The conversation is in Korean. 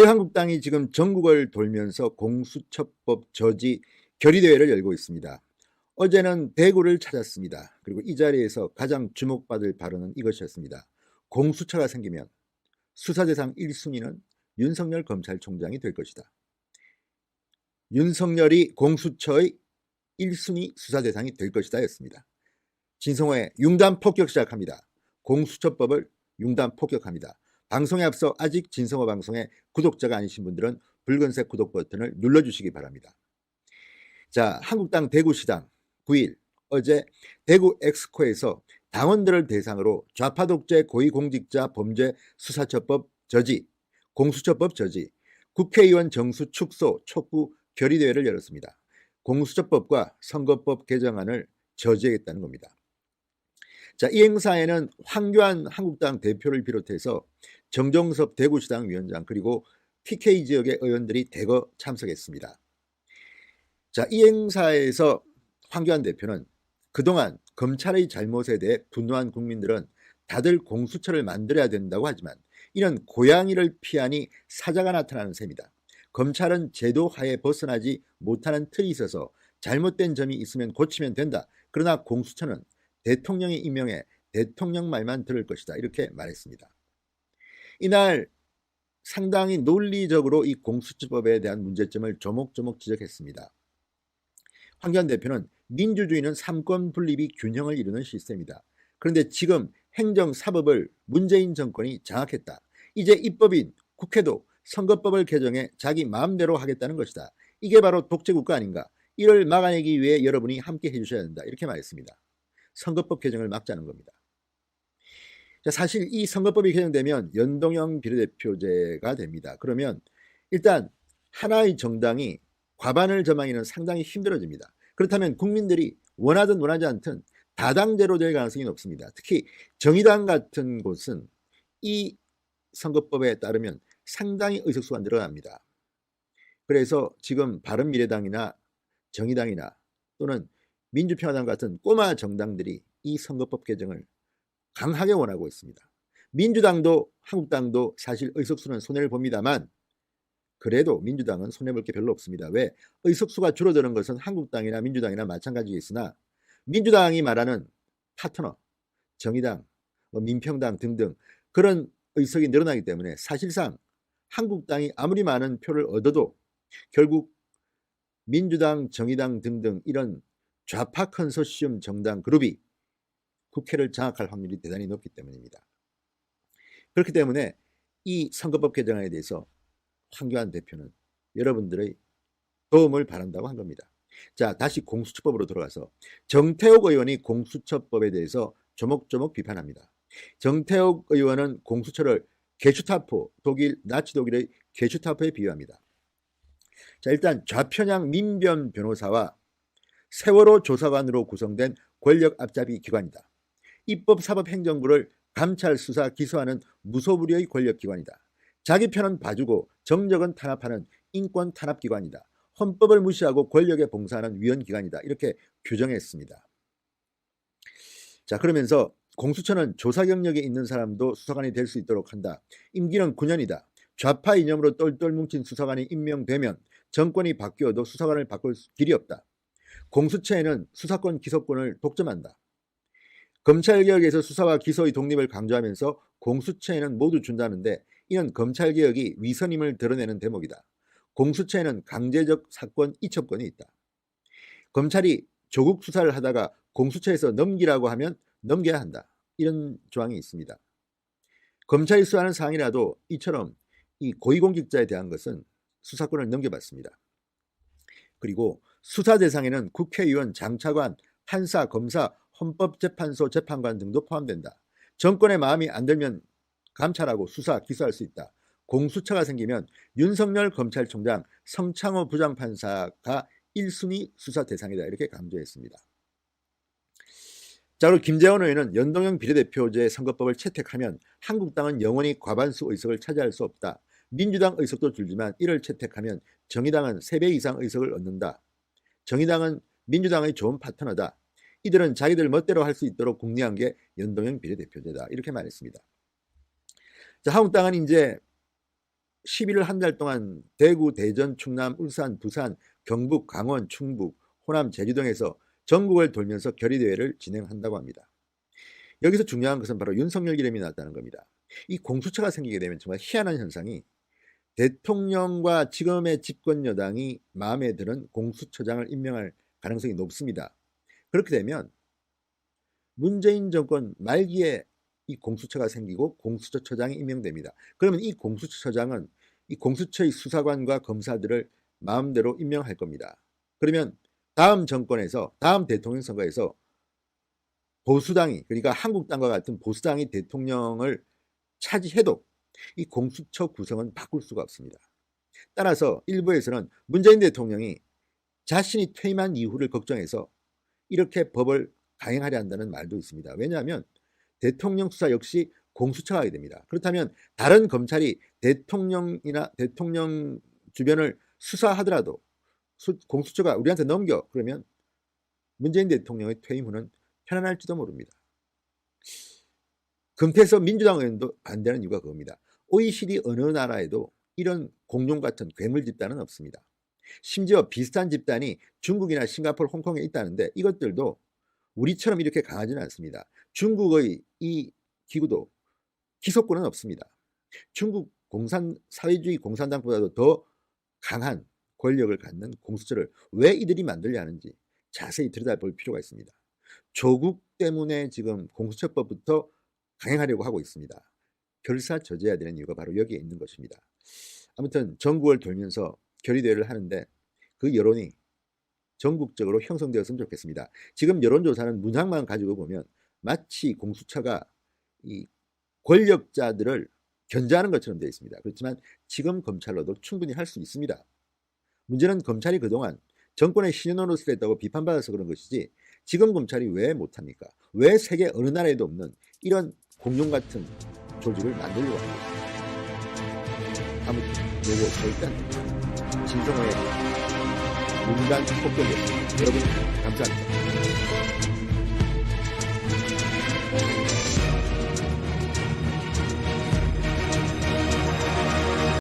한국당이 지금 전국을 돌면서 공수처법 저지 결의대회를 열고 있습니다. 어제는 대구를 찾았습니다. 그리고 이 자리에서 가장 주목받을 발언은 이것이었습니다. 공수처가 생기면 수사대상 1순위는 윤석열 검찰총장이 될 것이다. 윤석열이 공수처의 1순위 수사대상이 될 것이다 였습니다. 진성호의 융단 폭격 시작합니다. 공수처법을 융단 폭격합니다. 방송에 앞서 아직 진성호 방송의 구독자가 아니신 분들은 붉은색 구독 버튼을 눌러주시기 바랍니다. 자, 한국당 대구시당 9일 어제 대구 엑스코에서 당원들을 대상으로 좌파 독재 고위공직자 범죄 수사처법 저지, 공수처법 저지, 국회의원 정수 축소 촉구 결의대회를 열었습니다. 공수처법과 선거법 개정안을 저지하겠다는 겁니다. 자, 이 행사에는 황교안 한국당 대표를 비롯해서 정정섭 대구시당 위원장 그리고 PK 지역의 의원들이 대거 참석했습니다. 자, 이 행사에서 황교안 대표는 그동안 검찰의 잘못에 대해 분노한 국민들은 다들 공수처를 만들어야 된다고 하지만 이런 고양이를 피하니 사자가 나타나는 셈이다. 검찰은 제도 하에 벗어나지 못하는 틀이 있어서 잘못된 점이 있으면 고치면 된다. 그러나 공수처는 대통령이 임명해 대통령 말만 들을 것이다. 이렇게 말했습니다. 이날 상당히 논리적으로 이 공수처법에 대한 문제점을 조목조목 지적했습니다. 황교안 대표는 민주주의는 삼권 분립이 균형을 이루는 시스템이다. 그런데 지금 행정사법을 문재인 정권이 장악했다. 이제 입법인 국회도 선거법을 개정해 자기 마음대로 하겠다는 것이다. 이게 바로 독재국가 아닌가. 이를 막아내기 위해 여러분이 함께 해주셔야 된다. 이렇게 말했습니다. 선거법 개정을 막자는 겁니다. 사실 이 선거법이 개정되면 연동형 비례대표제가 됩니다. 그러면 일단 하나의 정당이 과반을 점하기는 상당히 힘들어집니다. 그렇다면 국민들이 원하든 원하지 않든 다당제로 될 가능성이 높습니다. 특히 정의당 같은 곳은 이 선거법에 따르면 상당히 의석수가 늘어납니다. 그래서 지금 바른미래당이나 정의당이나 또는 민주평화당 같은 꼬마 정당들이 이 선거법 개정을 강하게 원하고 있습니다. 민주당도 한국당도 사실 의석수는 손해를 봅니다만 그래도 민주당은 손해볼 게 별로 없습니다. 왜? 의석수가 줄어드는 것은 한국당이나 민주당이나 마찬가지겠으나 민주당이 말하는 파트너, 정의당, 민평당 등등 그런 의석이 늘어나기 때문에 사실상 한국당이 아무리 많은 표를 얻어도 결국 민주당, 정의당 등등 이런 좌파 컨소시엄 정당 그룹이 국회를 장악할 확률이 대단히 높기 때문입니다. 그렇기 때문에 이 선거법 개정안에 대해서 황교안 대표는 여러분들의 도움을 바란다고 한 겁니다. 자, 다시 공수처법으로 돌아가서 정태욱 의원이 공수처법에 대해서 조목조목 비판합니다. 정태욱 의원은 공수처를 게슈타포, 나치 독일의 게슈타포에 비유합니다. 자, 일단 좌편향 민변 변호사와 세월호 조사관으로 구성된 권력 앞잡이 기관이다. 입법사법행정부를 감찰, 수사, 기소하는 무소불위의 권력기관이다. 자기 편은 봐주고 정적은 탄압하는 인권 탄압기관이다. 헌법을 무시하고 권력에 봉사하는 위헌기관이다. 이렇게 규정했습니다. 자, 그러면서 공수처는 조사 경력이 있는 사람도 수사관이 될 수 있도록 한다. 임기는 9년이다. 좌파 이념으로 똘똘 뭉친 수사관이 임명되면 정권이 바뀌어도 수사관을 바꿀 길이 없다. 공수처에는 수사권, 기소권을 독점한다. 검찰개혁에서 수사와 기소의 독립을 강조하면서 공수처에는 모두 준다는데 이는 검찰개혁이 위선임을 드러내는 대목이다. 공수처에는 강제적 사건 이첩권이 있다. 검찰이 조국 수사를 하다가 공수처에서 넘기라고 하면 넘겨야 한다. 이런 조항이 있습니다. 검찰이 수사하는 사항이라도 이처럼 이 고위공직자에 대한 것은 수사권을 넘겨받습니다. 그리고 수사 대상에는 국회의원, 장차관, 판사, 검사, 헌법재판소 재판관 등도 포함된다. 정권의 마음이 안 들면 감찰하고 수사, 기소할 수 있다. 공수처가 생기면 윤석열 검찰총장, 성창호 부장판사가 1순위 수사 대상이다. 이렇게 강조했습니다. 자, 그리고 김재원 의원은 연동형 비례대표제 선거법을 채택하면 한국당은 영원히 과반수 의석을 차지할 수 없다. 민주당 의석도 줄지만 이를 채택하면 정의당은 3배 이상 의석을 얻는다. 정의당은 민주당의 좋은 파트너다. 이들은 자기들 멋대로 할 수 있도록 궁리한 게 연동형 비례대표제다. 이렇게 말했습니다. 자, 한국당은 이제 11월 한 달 동안 대구, 대전, 충남, 울산, 부산, 경북, 강원, 충북, 호남, 제주 등에서 전국을 돌면서 결의대회를 진행한다고 합니다. 여기서 중요한 것은 바로 윤석열 이름이 나왔다는 겁니다. 이 공수처가 생기게 되면 정말 희한한 현상이 대통령과 지금의 집권 여당이 마음에 드는 공수처장을 임명할 가능성이 높습니다. 그렇게 되면 문재인 정권 말기에 이 공수처가 생기고 공수처처장이 임명됩니다. 그러면 이 공수처처장은 이 공수처의 수사관과 검사들을 마음대로 임명할 겁니다. 그러면 다음 정권에서 다음 대통령 선거에서 보수당이, 그러니까 한국당과 같은 보수당이 대통령을 차지해도 이 공수처 구성은 바꿀 수가 없습니다. 따라서 일부에서는 문재인 대통령이 자신이 퇴임한 이후를 걱정해서 이렇게 법을 강행하려 한다는 말도 있습니다. 왜냐하면 대통령 수사 역시 공수처가 하게 됩니다. 그렇다면 다른 검찰이 대통령이나 대통령 주변을 수사하더라도 공수처가 우리한테 넘겨, 그러면 문재인 대통령의 퇴임 후는 편안할지도 모릅니다. 금태섭 민주당 의원도 반대하는 이유가 그겁니다. OECD 어느 나라에도 이런 공룡 같은 괴물 집단은 없습니다. 심지어 비슷한 집단이 중국이나 싱가포르, 홍콩에 있다는데 이것들도 우리처럼 이렇게 강하지는 않습니다. 중국의 이 기구도 기소권은 없습니다. 중국 사회주의 공산당보다도 더 강한 권력을 갖는 공수처를 왜 이들이 만들려 하는지 자세히 들여다볼 필요가 있습니다. 조국 때문에 지금 공수처법부터 강행하려고 하고 있습니다. 결사저재해야 되는 이유가 바로 여기에 있는 것입니다. 아무튼 전국을 돌면서 결의대회를 하는데 그 여론이 전국적으로 형성되었으면 좋겠습니다. 지금 여론조사는 문항만 가지고 보면 마치 공수처가 이 권력자들을 견제하는 것처럼 되어 있습니다. 그렇지만 지금 검찰로도 충분히 할 수 있습니다. 문제는 검찰이 그동안 정권의 신현으로서 했다고 비판받아서 그런 것이지 지금 검찰이 왜 못합니까? 왜 세계 어느 나라에도 없는 이런 공룡 같은 조직을 만들려고 합니다. 아무튼 요거 일단 진성호의 문단 폭격이었습니다. 여러분 감사합니다.